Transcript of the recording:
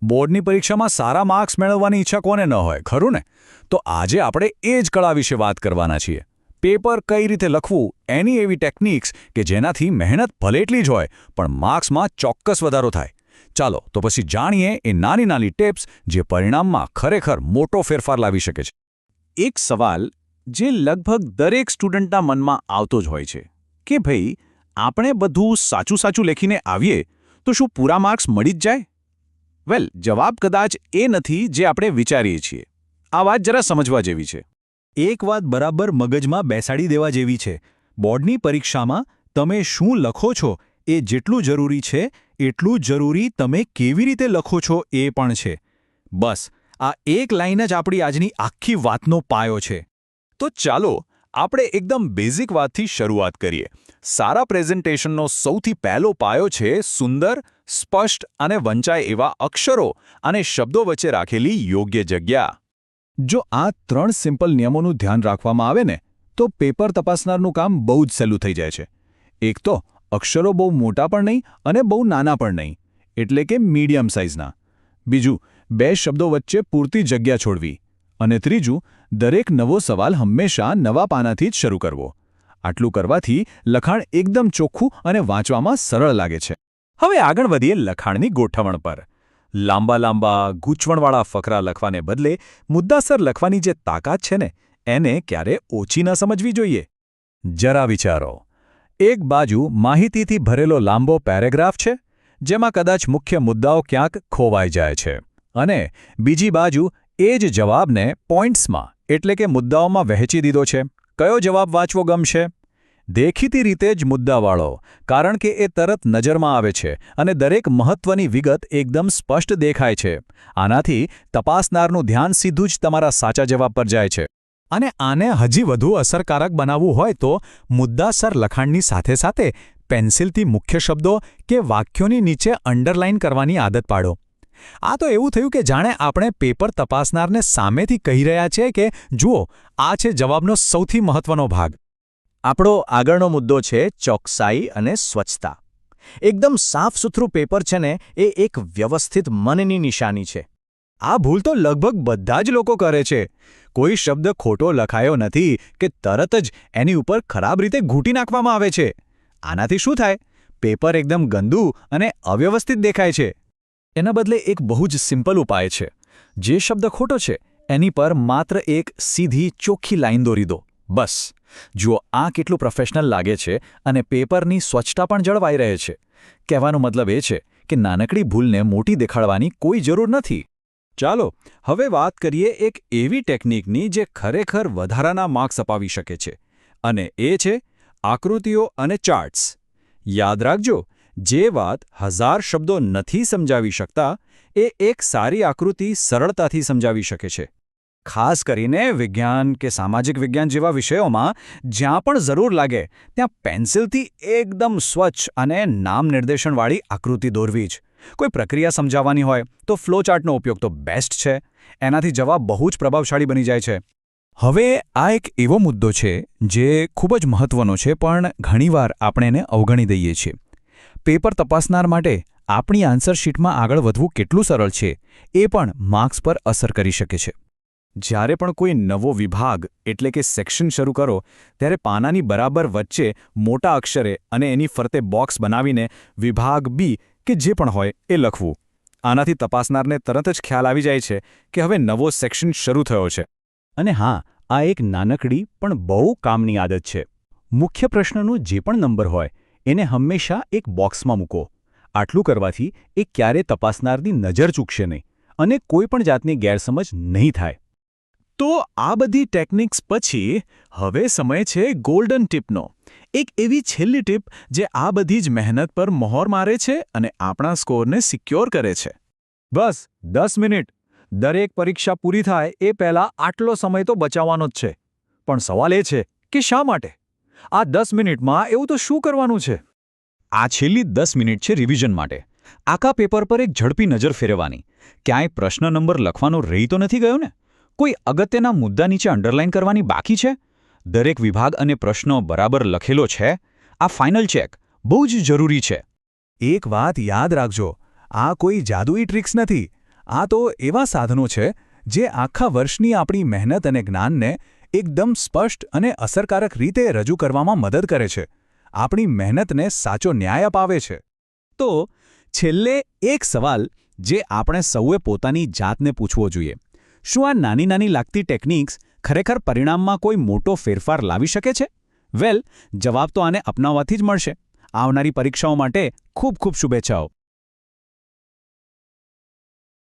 બોર્ડની પરીક્ષામાં સારા માર્ક્સ મેળવવાની ઈચ્છા કોને ન હોય, ખરું ને? તો આજે આપણે એ જ કળા વિશે વાત કરવાના છીએ. પેપર કઈ રીતે લખવું, એની એવી ટેકનિક્સ કે જેનાથી મહેનત ભલે એટલી જ હોય પણ માર્ક્સમાં ચોક્કસ વધારો થાય. ચાલો તો પછી જાણીએ એ નાની નાની ટિપ્સ જે પરિણામમાં ખરેખર મોટો ફેરફાર લાવી શકે છે. એક સવાલ જે લગભગ દરેક સ્ટુડન્ટના મનમાં આવતો જ હોય છે કે ભાઈ, આપણે બધું સાચું સાચું લખીને આવીએ તો શું પૂરા માર્ક્સ મળી જ જાય? વેલ, જવાબ કદાચ એ નથી જે આપણે વિચારીએ છીએ. આ વાત જરા સમજવા જેવી છે. એક વાત બરાબર મગજમાં બેસાડી દેવા જેવી છે. બોર્ડની પરીક્ષામાં તમે શું લખો છો એ જેટલું જરૂરી છે એટલું જ જરૂરી તમે કેવી રીતે લખો છો એ પણ છે. બસ આ એક લાઈન જ આપણી આજની આખી વાતનો પાયો છે. તો ચાલો આપણે એકદમ બેઝિક વાતથી શરૂઆત કરીએ. સારા પ્રેઝન્ટેશનનો સૌથી પહેલો પાયો છે સુંદર, સ્પષ્ટ અને વંચાય એવા અક્ષરો અને શબ્દો વચ્ચે રાખેલી યોગ્ય જગ્યા. જો આ 3 સિમ્પલ નિયમોનું ધ્યાન રાખવામાં આવે ને તો પેપર તપાસનારનું કામ બહુ જ સહેલું થઈ જાય છે. એક તો અક્ષરો બહુ મોટા પણ નહીં અને બહુ નાના પણ નહીં, એટલે કે મીડિયમ સાઇઝના. બીજું, 2 શબ્દો વચ્ચે પૂરતી જગ્યા છોડવી. અને ત્રીજું, દરેક નવો સવાલ હંમેશા નવા પાનાથી જ શરૂ કરવો. આટલું કરવાથી લખાણ એકદમ ચોખ્ખું અને વાંચવામાં સરળ લાગે છે. હવે આગળ વધીએ લખાણની ગોઠવણ પર. લાંબા ગૂંચવણવાળા ફકરા લખવાને બદલે મુદ્દાસર લખવાની જે તાકાત છે ને, એને ક્યારે ઓછી ન સમજવી જોઈએ. જરા વિચારો. એક બાજુ માહિતીથી ભરેલો લાંબો પેરેગ્રાફ છે જેમાં કદાચ મુખ્ય મુદ્દાઓ ક્યાંક ખોવાઈ જાય છે, અને બીજી બાજુ એ જ જવાબને પોઈન્ટ્સમાં એટલે કે મુદ્દાઓમાં વહેંચી દીધો છે. કયો જવાબ વાંચવો ગમશે? દેખીતી રીતે જ મુદ્દાવાળો, કારણ કે એ તરત નજરમાં આવે છે અને દરેક મહત્વની વિગત એકદમ સ્પષ્ટ દેખાય છે. આનાથી તપાસનારનું ધ્યાન સીધું જ તમારા સાચા જવાબ પર જાય છે. અને આને હજી વધુ અસરકારક બનાવવું હોય તો મુદ્દાસર લખાણની સાથે સાથે પેન્સિલથી મુખ્ય શબ્દો કે વાક્યોની નીચે અંડરલાઇન કરવાની આદત પાડો. આ તો એવું થયું કે જાણે આપણે પેપર તપાસનારને સામેથી કહી રહ્યા છે કે જુઓ, આ છે જવાબનો સૌથી મહત્વનો ભાગ. આપણો આગળનો મુદ્દો છે ચોકસાઈ અને સ્વચ્છતા. એકદમ સાફ સુથરું પેપર છે ને, એ એક વ્યવસ્થિત મનની નિશાની છે. આ ભૂલ તો લગભગ બધા જ લોકો કરે છે. કોઈ શબ્દ ખોટો લખાયો નથી કે તરત જ એની ઉપર ખરાબ રીતે ઘૂંટી નાખવામાં આવે છે. આનાથી શું થાય? પેપર એકદમ ગંદુ અને અવ્યવસ્થિત દેખાય છે. એના બદલે એક બહુ જ સિમ્પલ ઉપાય છે. જે શબ્દ ખોટો છે એની પર માત્ર એક સીધી ચોખ્ખી લાઈન દોરી દો. બસ. જુઓ, આ કેટલું પ્રોફેશનલ લાગે છે અને પેપરની સ્વચ્છતા પણ જળવાઈ રહે છે. કહેવાનો મતલબ એ છે કે નાનકડી ભૂલને મોટી દેખાડવાની કોઈ જરૂર નથી. ચાલો હવે વાત કરીએ એક એવી ટેકનિકની જે ખરેખર વધારાના માર્ક્સ અપાવી શકે છે, અને એ છે આકૃતિઓ અને ચાર્ટ્સ. યાદ રાખજો, જે વાત 1000 શબ્દો નથી સમજાવી શકતા એ એક સારી આકૃતિ સરળતાથી સમજાવી શકે છે. ખાસ કરીને વિજ્ઞાન કે સામાજિક વિજ્ઞાન જેવા વિષયોમાં જ્યાં પણ જરૂર લાગે ત્યાં પેન્સિલથી એકદમ સ્વચ્છ અને નામ નિર્દેશનવાળી આકૃતિ દોરવી જ. કોઈ પ્રક્રિયા સમજાવવાની હોય તો ફ્લોચાર્ટનો ઉપયોગ તો બેસ્ટ છે. એનાથી જવાબ બહુ જ પ્રભાવશાળી બની જાય છે. હવે આ એક એવો મુદ્દો છે જે ખૂબ જ મહત્વનો છે, પણ ઘણીવાર આપણે એને અવગણી દઈએ છીએ. પેપર તપાસનાર માટે આપણી આન્સર શીટમાં આગળ વધવું કેટલું સરળ છે એ પણ માર્ક્સ પર અસર કરી શકે છે. જ્યારે પણ કોઈ નવો વિભાગ એટલે કે સેક્શન શરૂ કરો ત્યારે પાનાની બરાબર વચ્ચે મોટા અક્ષરે અને એની ફરતે બોક્સ બનાવીને વિભાગ બી કે જે પણ હોય એ લખવું. આનાથી તપાસનારને તરત જ ખ્યાલ આવી જાય છે કે હવે નવો સેક્શન શરૂ થયો છે. અને હા, આ એક નાનકડી પણ બહુ કામની આદત છે. મુખ્ય પ્રશ્નનો જે પણ નંબર હોય એને હંમેશા એક બોક્સમાં મૂકો. આટલું કરવાથી એ ક્યારે તપાસનારની નજર ચૂકશે નહીં અને કોઈ પણ જાતની ગેરસમજ નહીં થાય. તો આ બધી ટેકનિક્સ પછી હવે સમય છે ગોલ્ડન ટીપનો. એક એવી છેલ્લી ટીપ જે આ બધી જ મહેનત પર મહોર મારે છે અને આપણા સ્કોરને સિક્યોર કરે છે. બસ 10 મિનિટ. દરેક પરીક્ષા પૂરી થાય એ પહેલાં આટલો સમય તો બચાવવાનો જ છે. પણ સવાલ એ છે કે શા માટે? આ 10 મિનિટમાં એવું તો શું કરવાનું છે? આ છેલ્લી 10 મિનિટ છે રિવિઝન માટે. આખા પેપર પર એક ઝડપી નજર ફેરવવાની. ક્યાંય પ્રશ્ન નંબર લખવાનો રહી તો નથી ગયો ને? કોઈ અગત્યના મુદ્દા નીચે અંડરલાઇન કરવાની બાકી છે? દરેક વિભાગ અને પ્રશ્નો બરાબર લખેલો છે? આ ફાઇનલ ચેક બહુ જ જરૂરી છે. એક વાત યાદ રાખજો, આ કોઈ જાદુઈ ટ્રિક્સ નથી. આ તો એવા સાધનો છે જે આખા વર્ષની આપણી મહેનત અને જ્ઞાનને એકદમ સ્પષ્ટ અને અસરકારક રીતે રજૂ કરવામાં મદદ કરે છે, આપણી મહેનતને સાચો ન્યાય અપાવે છે. તો છેલ્લે એક સવાલ જે આપણે સૌએ પોતાની જાતને પૂછવો જોઈએ. શું આ નાની નાની લાગતી ટેકનિક્સ ખરેખર પરિણામમાં કોઈ મોટો ફેરફાર લાવી શકે છે? જવાબ તો આને અપનાવવાથી જ મળશે. આવનારી પરીક્ષાઓ માટે ખૂબ ખૂબ શુભેચ્છાઓ.